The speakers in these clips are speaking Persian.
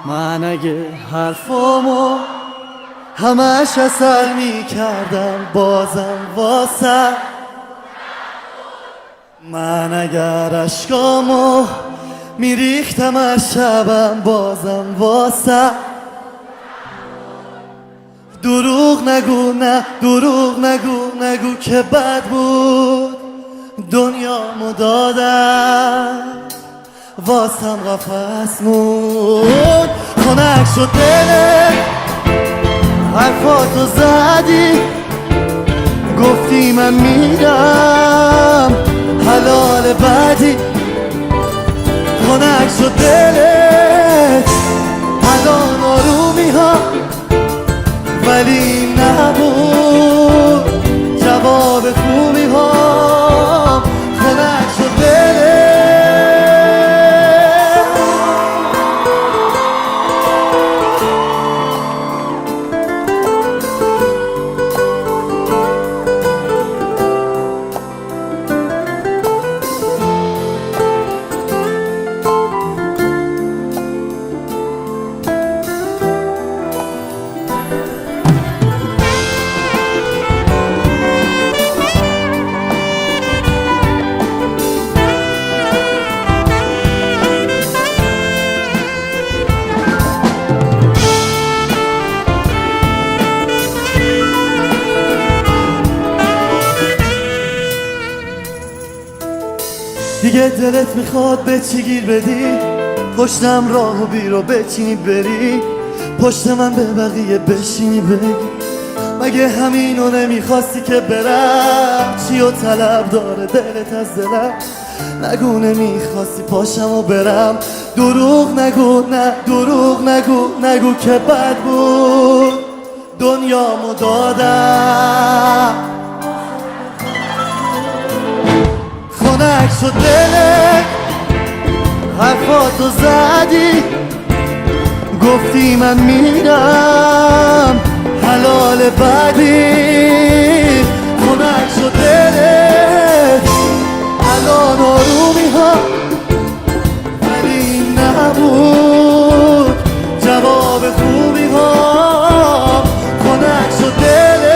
من اگه حرفامو همش اثر میکردم بازم واسه من اگر اشکامو میریختم از شبم بازم واسه دروغ نگو نه دروغ نگو که بد بود دنیامو دادم واسم قفس مون خنک شد دلت حرفاتو زدی گفتی من میرم حلال بعدی خنک شد دلت الان آرومی ها ولی نبود جواب خوبی ها خنک شد دلت دیگه دلت میخواد به چی گیر بدی پشتم راه و بی رو بچینی بری پشت من به بقیه بشینی بگی مگه همینو نمیخواستی که برم چی و طلب داره دلت از دلم نگو نمیخواستی پاشم و برم دروغ نگو نه دروغ نگو که بد بود دنیامو دادم خنک شد دلت حرفاتو زدی گفتی من میرم حلال بعدی خنک شد دلت الان آرومی ها ولی نبود جواب خوبی ها خنک شد دلت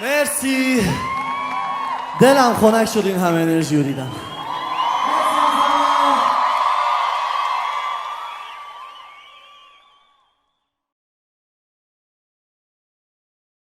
مرسی دلم خنک شد این همه انرژی رو دیدم